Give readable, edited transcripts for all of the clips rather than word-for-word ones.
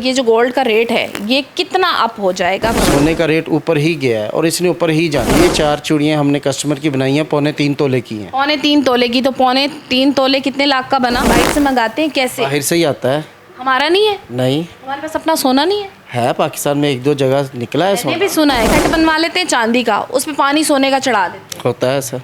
ये जो गोल्ड का रेट है ये कितना अप हो जाएगा? सोने का रेट ऊपर ही गया है और इसने ऊपर ही जाना है। ये 4 चूड़ियाँ हमने कस्टमर की बनाई हैं, 3.25 तोले की हैं। 3.25 तोले की, तो 3.25 तोले कितने लाख का बना? बाहर से मंगाते हैं कैसे? बाहर से ही आता है। हमारा नहीं है? नहीं हमारे पास अपना सोना नहीं है। पाकिस्तान में 1-2 जगह निकला है मैंने सोना। भी सुना है घट बनवा लेते हैं चांदी का, उसमें पानी सोने का चढ़ा देते हैं, होता है सर,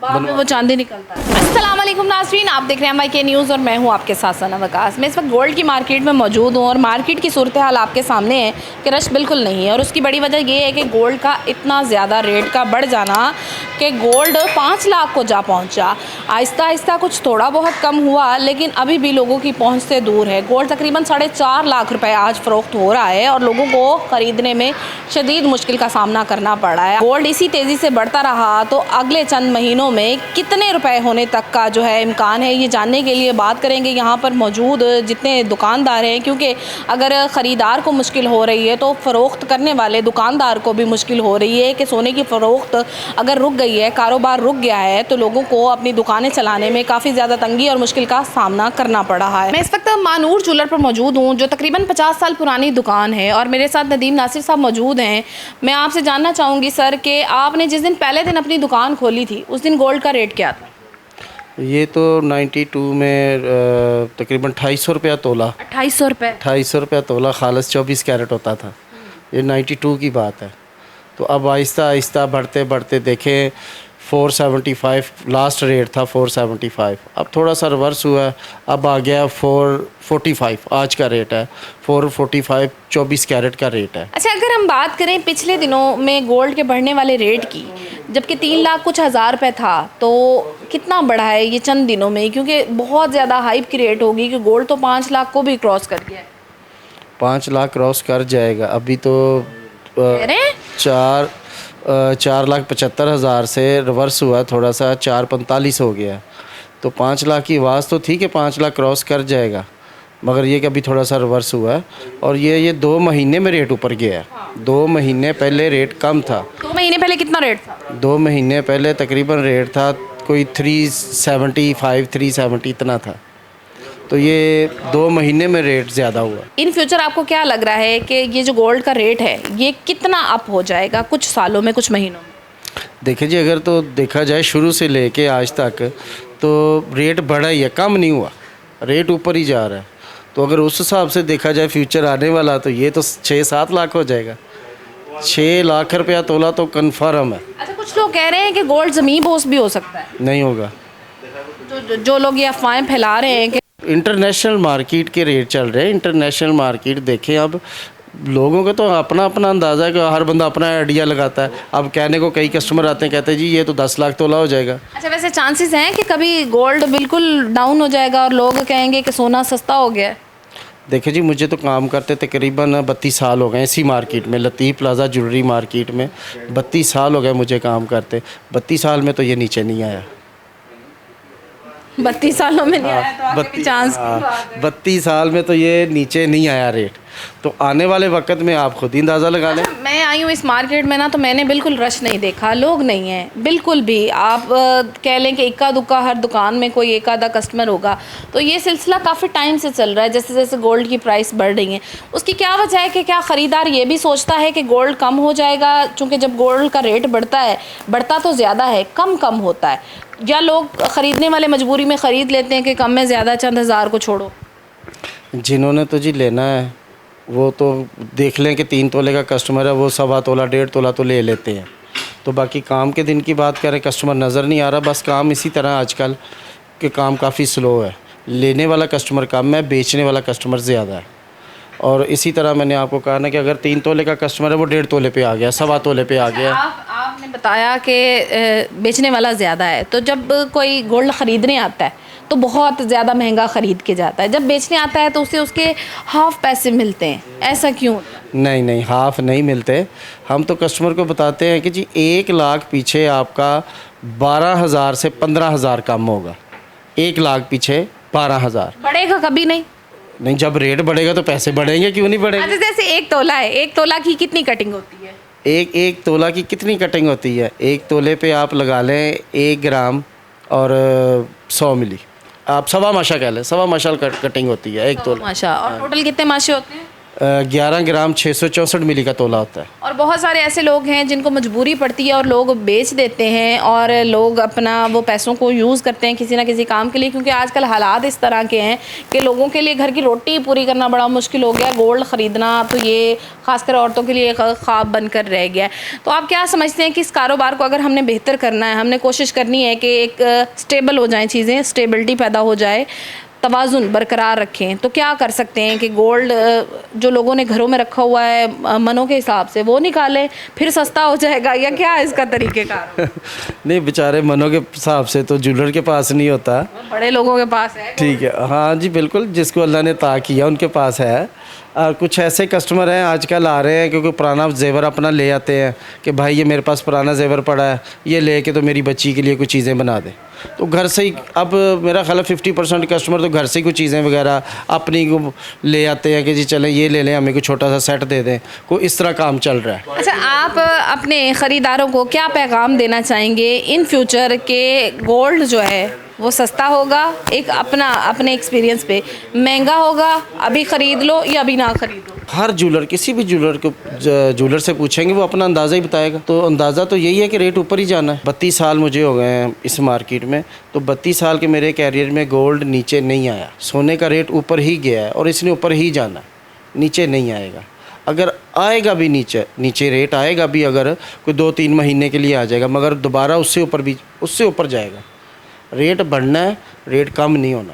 बाद में वो चांदी निकलता है। अस्सलाम वालेकुम नाज़रीन, आप देख रहे हैं MIK न्यूज़ और मैं हूं आपके साथ सना वकास। मैं इस वक्त गोल्ड की मार्केट में मौजूद हूं और मार्केट की सूरत हाल आपके सामने है कि रश बिल्कुल नहीं है। और उसकी बड़ी वजह ये है कि गोल्ड का इतना ज़्यादा रेट का बढ़ जाना कि गोल्ड 5 लाख को जा पहुंचा। आहिस्ता आहिस्ता कुछ थोड़ा बहुत कम हुआ, लेकिन अभी भी लोगों की पहुँच से दूर है। गोल्ड तकरीबन 4.5 लाख रुपये आज फ़रोख्त हो रहा है और लोगों को ख़रीदने में शदीद मुश्किल का सामना करना पड़ रहा है। गोल्ड इसी तेज़ी से बढ़ता रहा तो अगले चंद महीनों में कितने रुपए होने तक का जो है इम्कान है, ये जानने के लिए बात करेंगे यहाँ पर मौजूद जितने दुकानदार हैं। क्योंकि अगर ख़रीदार को मुश्किल हो रही है तो फ़रोख्त करने वाले दुकानदार को भी मुश्किल हो रही है कि सोने की फ़रोख्त अगर रुक गई है, कारोबार रुक गया है, तो लोगों को अपनी दुकानें चलाने में काफ़ी ज़्यादा तंगी और मुश्किल का सामना करना पड़ रहा है। मैं इस वक्त मानूर ज्वेलर पर मौजूद हूँ जो तकरीबन 50 साल पुरानी दुकान है और मेरे साथ नदीम नासिर साहब मौजूद हैं। मैं आपसे जानना चाहूँगी सर कि आपने जिस दिन पहले दिन अपनी दुकान खोली थी उस दिन गोल्ड का रेट क्या था? ये तो 92 में तकरीबन 250 रुपया तोला। 2800 रुपये? 250 रुपया तोला खालिस 24 कैरेट होता था। ये 92 की बात है। तो अब आहिस्ता आहिस्ता बढ़ते बढ़ते देखें 475 लास्ट रेट था, 475। अब थोड़ा सा रिवर्स हुआ है, अब आ गया 445 आज का रेट है। 445 24 कैरेट का रेट है। अच्छा, अगर हम बात करें पिछले दिनों में गोल्ड के बढ़ने वाले रेट की, जबकि 3 लाख कुछ हज़ार रुपये था, तो कितना बढ़ा है ये चंद दिनों में? क्योंकि बहुत ज़्यादा हाइप की रेट होगी कि गोल्ड तो 5 लाख को भी क्रॉस कर गया है। 5 लाख क्रॉस कर जाएगा। अभी तो 4,75,000 से रिवर्स हुआ, थोड़ा सा 4,45 हो गया। तो 5 लाख की आवाज़ तो ठीक है, 5 लाख क्रॉस कर जाएगा, मगर ये कि अभी थोड़ा सा रिवर्स हुआ है। और ये 2 महीने में रेट ऊपर गया है। 2 महीने पहले रेट कम था। 2 महीने पहले कितना रेट था? 2 महीने पहले तकरीबन रेट था कोई 375 370 इतना था। तो ये 2 महीने में रेट ज़्यादा हुआ। इन फ्यूचर आपको क्या लग रहा है कि ये जो गोल्ड का रेट है ये कितना अप हो जाएगा कुछ सालों में, कुछ महीनों में? देखिए जी, अगर तो देखा जाए शुरू से लेके आज तक तो रेट बढ़ा ही है, कम नहीं हुआ, रेट ऊपर ही जा रहा है। तो अगर उस हिसाब से देखा जाए फ्यूचर आने वाला, तो ये तो 6-7 लाख हो जाएगा। 6 लाख रुपया तोला तो कन्फर्म है। अच्छा, कुछ लोग कह रहे हैं कि गोल्ड ज़मीन पोस्ट भी हो सकता है। नहीं होगा। जो लोग ये अफवाहें फैला रहे हैं कि इंटरनेशनल मार्केट के रेट चल रहे हैं। इंटरनेशनल मार्केट देखें, अब लोगों का तो अपना अपना अंदाज़ा है कि हर बंदा अपना आइडिया लगाता है। अब कहने को कई कस्टमर आते हैं, कहते हैं जी ये तो 10 लाख तोला हो जाएगा। अच्छा, वैसे चांसेस हैं कि कभी गोल्ड बिल्कुल डाउन हो जाएगा और लोग कहेंगे कि सोना सस्ता हो गया है? देखिए जी, मुझे तो काम करते तकरीबन 32 साल हो गए इसी मार्केट में, लतीफ़ प्लाजा ज्वेलरी मार्केट में 32 साल हो गए मुझे काम करते। 32 साल में तो ये नीचे नहीं आया। 32 सालों में नहीं आया तो आगे भी चांस? 32 साल में तो ये नीचे नहीं आया रेट। तो आने वाले वक्त में आप खुद ही अंदाज़ा लगा लें। मैं आई हूँ इस मार्केट में ना, तो मैंने बिल्कुल रश नहीं देखा, लोग नहीं हैं बिल्कुल भी। आप कह लें कि इक्का दुक्का हर दुकान में कोई एक आधा कस्टमर होगा। तो ये सिलसिला काफ़ी टाइम से चल रहा है। जैसे जैसे गोल्ड की प्राइस बढ़ रही है, उसकी क्या वजह है कि क्या ख़रीदार ये भी सोचता है कि गोल्ड कम हो जाएगा? चूँकि जब गोल्ड का रेट बढ़ता है, बढ़ता तो ज़्यादा है, कम होता है, या लोग ख़रीदने वाले मजबूरी में ख़रीद लेते हैं कि कम में ज़्यादा, चंद हज़ार को छोड़ो। जिन्होंने तो जी लेना है वो तो देख लें कि 3 तोले का कस्टमर है, वो 1.25 तोला 1.5 तोला तो ले लेते हैं। तो बाकी काम के दिन की बात करें, कस्टमर नज़र नहीं आ रहा। बस काम इसी तरह आजकल के काम काफ़ी स्लो है। लेने वाला कस्टमर कम है, बेचने वाला कस्टमर ज़्यादा है। और इसी तरह मैंने आपको कहा ना कि अगर 3 तोले का कस्टमर है वो 1.5 तोले पे आ गया, 1.25 तोले पे आ गया। आपने बताया कि बेचने वाला ज़्यादा है, तो जब कोई गोल्ड ख़रीदने आता है तो बहुत ज़्यादा महंगा ख़रीद के जाता है, जब बेचने आता है तो उसे उसके हाफ़ पैसे मिलते हैं, ऐसा क्यों? नहीं, हाफ़ नहीं मिलते। हम तो कस्टमर को बताते हैं कि जी 1 लाख पीछे आपका 12,000 से 15,000 कम होगा। 1 लाख पीछे 12,000। बढ़ेगा कभी नहीं? नहीं, जब रेट बढ़ेगा तो पैसे बढ़ेंगे, क्यों नहीं बढ़ेंगे? अच्छा, जैसे 1 तोला है, 1 तोला की कितनी कटिंग होती है? एक तोला की कितनी कटिंग होती है? 1 तोले पे आप लगा लें 1 ग्राम और 100 मिली, आप 1.25 माशा कह लें, 1.25 माशा कटिंग होती है 1 तोला। माशा। और टोटल कितने माशे होते हैं? 11 ग्राम 664 मिली का तोला होता है। और बहुत सारे ऐसे लोग हैं जिनको मजबूरी पड़ती है और लोग बेच देते हैं और लोग अपना वो पैसों को यूज़ करते हैं किसी ना किसी काम के लिए, क्योंकि आजकल हालात इस तरह के हैं कि लोगों के लिए घर की रोटी पूरी करना बड़ा मुश्किल हो गया। गोल्ड ख़रीदना तो ये ख़ासकर औरतों के लिए एक ख्वाब बनकर रह गया है। तो आप क्या समझते हैं कि इस कारोबार को अगर हमने बेहतर करना है, हमने कोशिश करनी है कि एक स्टेबल हो जाएँ चीज़ें, स्टेबिलिटी पैदा हो जाए, तवाज़ुन बरकरार रखें, तो क्या कर सकते हैं कि गोल्ड जो लोगों ने घरों में रखा हुआ है मनों के हिसाब से वो निकालें, फिर सस्ता हो जाएगा, या क्या है इसका तरीक़ेकार? नहीं, बेचारे मनों के हिसाब से तो ज्वेलर के पास नहीं होता, बड़े लोगों के पास है। ठीक है, हाँ जी बिल्कुल, जिसको अल्लाह ने अता किया उनके पास है। कुछ ऐसे कस्टमर हैं आजकल आ रहे हैं क्योंकि पुराना जेवर अपना ले आते हैं कि भाई ये मेरे पास पुराना जेवर पड़ा है, ये ले के तो मेरी बच्ची के लिए कुछ चीज़ें बना दे। तो घर से ही अब मेरा ख्याल है 50% कस्टमर तो घर से ही कुछ चीज़ें वगैरह अपनी को ले आते हैं कि जी चलें ये ले लें, हमें कोई छोटा सा सेट दे दें, कोई इस तरह काम चल रहा है। अच्छा, आप अपने ख़रीदारों को क्या पैगाम देना चाहेंगे इन फ्यूचर के गोल्ड जो है वो सस्ता होगा, एक अपने एक्सपीरियंस पे महंगा होगा, अभी ख़रीद लो या अभी ना ख़रीदो? हर ज्वेलर, किसी भी ज्वेलर को ज्वेलर से पूछेंगे वो अपना अंदाज़ा ही बताएगा। तो अंदाज़ा तो यही है कि रेट ऊपर ही जाना है। 32 साल मुझे हो गए हैं इस मार्केट में, तो 32 साल के मेरे कैरियर में गोल्ड नीचे नहीं आया। सोने का रेट ऊपर ही गया है और इसने ऊपर ही जाना है, नीचे नहीं आएगा। अगर आएगा भी नीचे रेट आएगा भी, अगर कोई 2-3 महीने के लिए आ जाएगा, मगर दोबारा उससे ऊपर जाएगा। रेट बढ़ना है, रेट कम नहीं होना।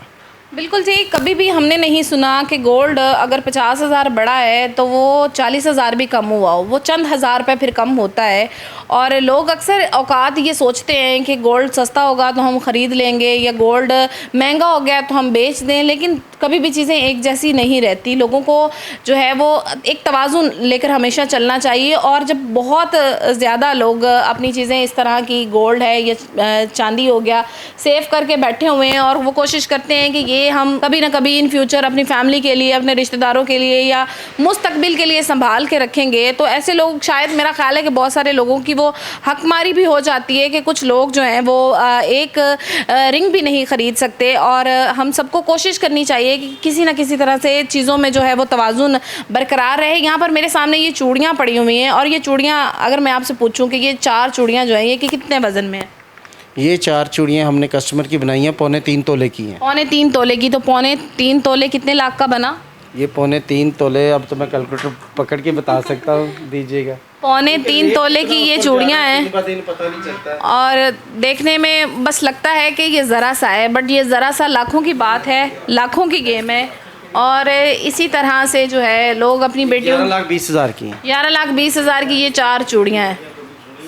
बिल्कुल जी, कभी भी हमने नहीं सुना कि गोल्ड अगर 50,000 बढ़ा है तो वो 40,000 भी कम हुआ हो, वो चंद हज़ार रुपये फिर कम होता है। और लोग अक्सर औकात ये सोचते हैं कि गोल्ड सस्ता होगा तो हम ख़रीद लेंगे या गोल्ड महंगा हो गया तो हम बेच दें, लेकिन कभी भी चीज़ें एक जैसी नहीं रहती। लोगों को जो है वो एक तवाज़ुन लेकर हमेशा चलना चाहिए। और जब बहुत ज़्यादा लोग अपनी चीज़ें इस तरह की गोल्ड है या चांदी हो गया सेव करके बैठे हुए हैं और वो कोशिश करते हैं कि ये हम कभी ना कभी इन फ्यूचर अपनी फैमिली के लिए, अपने रिश्तेदारों के लिए या मुस्तकबिल के लिए संभाल के रखेंगे, तो ऐसे लोग शायद, मेरा ख्याल है कि बहुत सारे लोगों की वो हकमारी भी हो जाती है कि कुछ लोग जो हैं वो एक रिंग भी नहीं ख़रीद सकते। और हम सबको कोशिश करनी चाहिए कि किसी ना किसी तरह से चीज़ों में जो है वो तवाज़ुन बरकरार रहे। यहाँ पर मेरे सामने ये चूड़ियाँ पड़ी हुई हैं और ये चूड़ियाँ अगर मैं आपसे पूछूँ कि ये 4 चूड़ियाँ जो हैं ये कि कितने वज़न में है? ये 4 चूड़ियाँ हमने कस्टमर की बनाई हैं, 3.25 तोले की हैं। 3.25 तोले की, तो 3.25 तोले कितने लाख का बना? ये 3.25 तोले, अब तो मैं कैलकुलेटर पकड़ के बता सकता हूँ, दीजिएगा। 3.25 तोले की ये चूड़ियाँ हैं पता नहीं चलता। और देखने में बस लगता है कि ये ज़रा सा है, बट ये ज़रा सा लाखों की बात है, लाखों की गेम है। और इसी तरह से जो है लोग अपनी बेटियों 11,20,000 की हैं। 11,20,000 की ये 4 चूड़ियाँ हैं।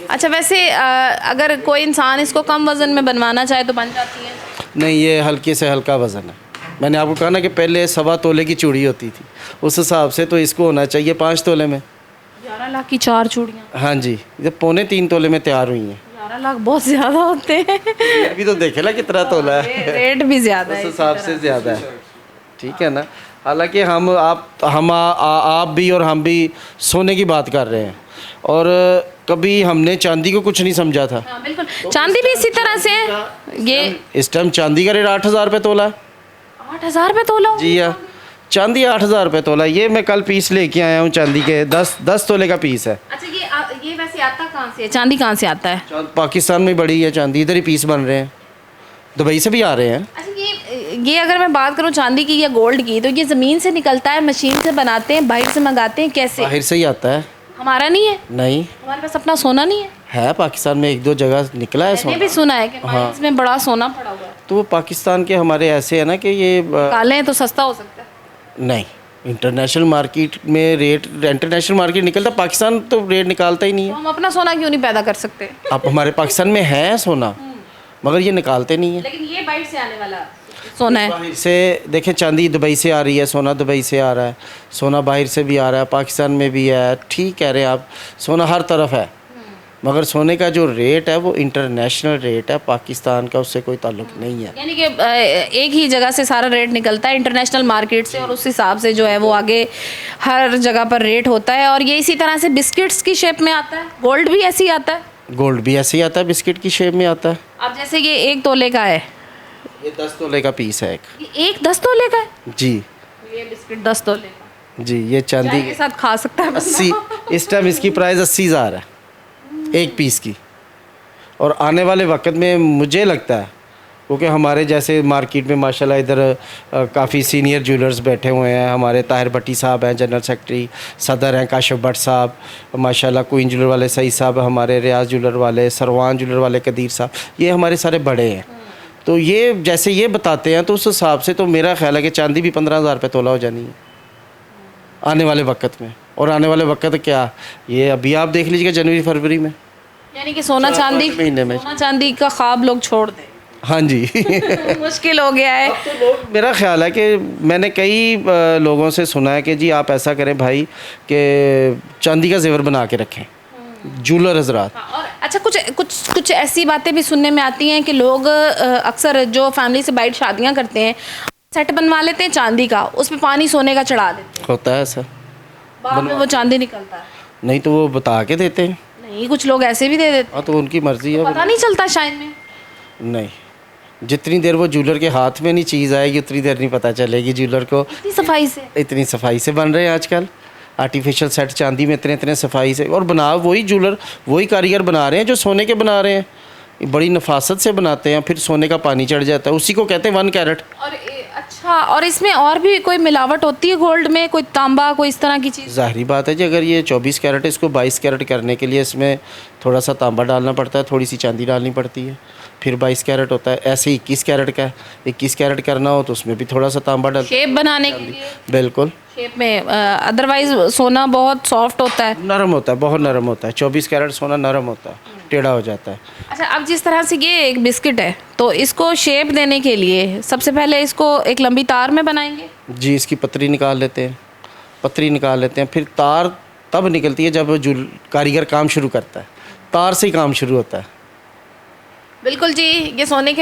अच्छा, वैसे अगर कोई इंसान इसको कम वज़न में बनवाना चाहे तो बन जाती है? नहीं, ये हल्के से हल्का वज़न है। मैंने आपको कहा ना कि पहले 1.25 तोले की चूड़ी होती थी, उस हिसाब से तो इसको होना चाहिए 5 तोले में। 11 लाख की 4 चूड़ियाँ? हाँ जी, ये 3.25 तोले में तैयार हुई हैं। 11 लाख बहुत ज़्यादा होते हैं। अभी तो देखे ना कितना तोला है, रेट भी ज़्यादा है, उस हिसाब से ज़्यादा है, ठीक है ना। हालांकि आप भी और हम भी सोने की बात कर रहे हैं और कभी हमने चांदी को कुछ नहीं समझा था। हाँ, बिल्कुल, चांदी भी इसी तरह से है। ये इस टाइम चांदी का रेट 8,000 रुपये तोला है। 8,000 रुपये तोला? जी हाँ, चांदी 8,000 रुपये तोला। ये मैं कल पीस लेके आया हूँ चांदी के, 10 तोले का पीस है। अच्छा, ये वैसे आता कहाँ से है? चांदी कहाँ से आता है? पाकिस्तान में बड़ी है चांदी, इधर ही पीस बन रहे हैं, दुबई से भी आ रहे हैं। अच्छा, ये अगर मैं बात करूँ चांदी की या गोल्ड की, तो ये ज़मीन से निकलता है, मशीन से बनाते हैं, बाहर से मंगाते हैं, कैसे? बाहर से ही आता है। हमारा नहीं है? नहीं, हमारे पास अपना सोना नहीं है? पाकिस्तान में 1-2 जगह निकला है सोना। मैंने भी सुना है कि माइंस में बड़ा सोना पड़ा हुआ है। तो वो पाकिस्तान के हमारे ऐसे है ना कि ये काले तो सस्ता हो सकता है? नहीं, इंटरनेशनल मार्केट में रेट, इंटरनेशनल मार्केट निकलता, पाकिस्तान तो रेट निकालता ही नहीं तो है। हम अपना सोना क्यों नहीं पैदा कर सकते? अब हमारे पाकिस्तान में है सोना, मगर ये निकालते नहीं है। लेकिन ये बाहर से आने वाला सोना है। बाहर से देखें, चांदी दुबई से आ रही है, सोना दुबई से आ रहा है, सोना बाहर से भी आ रहा है, पाकिस्तान में भी है, ठीक कह रहे हैं आप, सोना हर तरफ है, मगर सोने का जो रेट है वो इंटरनेशनल रेट है, पाकिस्तान का उससे कोई ताल्लुक नहीं है। यानी कि एक ही जगह से सारा रेट निकलता है इंटरनेशनल मार्केट से, और उस हिसाब से जो है वो आगे हर जगह पर रेट होता है। और ये इसी तरह से बिस्किट्स की शेप में आता है, गोल्ड भी ऐसे ही आता है? गोल्ड भी ऐसे ही आता है, बिस्किट की शेप में आता है। अब जैसे ये 1 तोले का है, ये 10 तोले का पीस है एक। ये 10 तोले का है जी। ये बिस्किट 10 तोले का। जी ये चांदी चाय के साथ खा सकता है बंदा। 80, इस टाइम इसकी प्राइस 80,000 है एक पीस की। और आने वाले वक्त में मुझे लगता है, क्योंकि हमारे जैसे मार्केट में माशाल्लाह इधर काफ़ी सीनियर ज्वेलर्स बैठे हुए हैं। हमारे ताहिर भट्टी साहब हैं, जनरल सेक्रेटरी सदर हैं, काशिफ भट्ट साहब, माशाल्लाह क्वीन ज्वेलर वाले सईद साहब, हमारे रियाज ज्वेलर वाले, सरवान ज्वेलर वाले कदीर साहब, ये हमारे सारे बड़े हैं। तो ये जैसे ये बताते हैं तो उस हिसाब से तो मेरा ख्याल है कि चांदी भी 15,000 रुपये तोला हो जानी है आने वाले वक्त में। और आने वाले वक्त क्या, ये अभी आप देख लीजिएगा जनवरी फरवरी में, यानी कि सोना चांदी, महीने में। सोना चांदी का ख्वाब लोग छोड़ दें। हाँ जी मुश्किल हो गया है। तो लोग, मेरा ख्याल है कि मैंने कई लोगों से सुना है कि जी आप ऐसा करें भाई कि चांदी का जेवर बना के रखें, ज्वेलर हजरात। और अच्छा, कुछ ऐसी बातें भी सुनने में आती हैं कि लोग अक्सर जो फैमिली से बाइट शादियां करते हैं, सेट बनवा लेते हैं चांदी का, उस पर पानी सोने का चढ़ा देते हैं, होता है ऐसा, बाद में वो चांदी निकलता है। नहीं तो वो बता के देते हैं। नहीं, कुछ लोग ऐसे भी दे देते हाँ तो उनकी मर्जी है। हैं, पता नहीं चलता शायद में। नहीं, जितनी देर वो ज्वेलर के हाथ में नहीं चीज़ आएगी उतनी देर नहीं पता चलेगी ज्वेलर को। इतनी सफाई से, इतनी सफाई से बन रहे हैं आजकल आर्टिफिशियल सेट चांदी में, इतने इतने सफाई से। और बना वही ज्वेलर, वही कारीगर बना रहे हैं जो सोने के बना रहे हैं, बड़ी नफासत से बनाते हैं, फिर सोने का पानी चढ़ जाता है, उसी को कहते हैं 1 कैरेट। और अच्छा, और इसमें और भी कोई मिलावट होती है गोल्ड में, कोई तांबा, कोई इस तरह की चीज़? ज़ाहिरी बात है जी, अगर ये 24 कैरेट है, इसको 22 कैरेट करने के लिए इसमें थोड़ा सा तांबा डालना पड़ता है, थोड़ी सी चांदी डालनी पड़ती है, फिर 22 कैरेट होता है। ऐसे 21 कैरेट का है, 21 कैरेट करना हो तो उसमें भी थोड़ा सा तांबा डाल, शेप बनाने के लिए, बिल्कुल शेप में। अदरवाइज सोना बहुत सॉफ्ट होता है। नरम होता है, बहुत नरम होता है। 24 कैरेट सोना नरम होता है, टेढ़ा हो जाता है। अच्छा, अब जिस तरह से ये एक बिस्किट है, तो इसको शेप देने के लिए सबसे पहले इसको एक लंबी तार में बनाएंगे। जी इसकी पतरी निकाल लेते हैं, पतरी निकाल लेते हैं, फिर तार तब निकलती है जब जो कारीगर काम शुरू करता है, तार से ही काम शुरू होता है। बिल्कुल जी, ये सोने के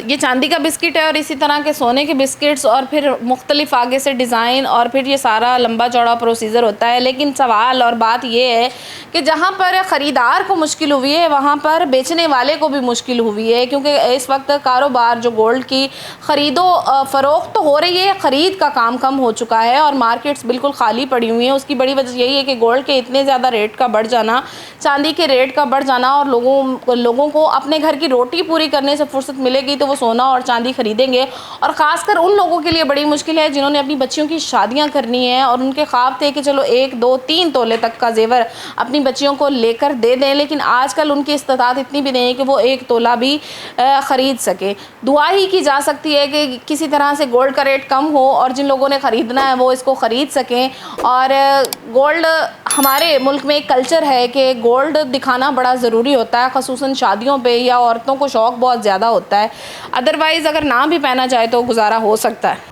ये चांदी का बिस्किट है और इसी तरह के सोने के बिस्किट्स और फिर मुख्तलिफ आगे से डिज़ाइन और फिर ये सारा लंबा चौड़ा प्रोसीजर होता है। लेकिन सवाल और बात ये है कि जहाँ पर ख़रीदार को मुश्किल हुई है वहाँ पर बेचने वाले को भी मुश्किल हुई है, क्योंकि इस वक्त कारोबार जो गोल्ड की ख़रीदो फ़रोख्त तो हो रही है, ख़रीद का काम कम हो चुका है और मार्केट्स बिल्कुल खाली पड़ी हुई हैं। उसकी बड़ी वजह यही है कि गोल्ड के इतने ज़्यादा रेट का बढ़ जाना, चांदी के रेट का बढ़ जाना, और लोगों को अपने घर की रोटी पूरी करने से फुर्सत मिलेगी तो वो सोना और चांदी खरीदेंगे। और ख़ासकर उन लोगों के लिए बड़ी मुश्किल है जिन्होंने अपनी बच्चियों की शादियां करनी है और उनके ख्वाब थे कि चलो 1, 2, 3 तोले तक का जेवर अपनी बच्चियों को लेकर दे दें, लेकिन आजकल उनकी इस्तात इतनी भी नहीं है कि वो 1 तोला भी ख़रीद सके। दुआ ही की जा सकती है कि किसी तरह से गोल्ड का रेट कम हो और जिन लोगों ने ख़रीदना है वो इसको ख़रीद सकें। और गोल्ड, हमारे मुल्क में एक कल्चर है कि गोल्ड दिखाना बड़ा ज़रूरी होता है, ख़ुसूसन शादियों पे, या औरतों को शौक़ बहुत ज़्यादा होता है। अदरवाइज़ अगर ना भी पहना जाए तो गुजारा हो सकता है।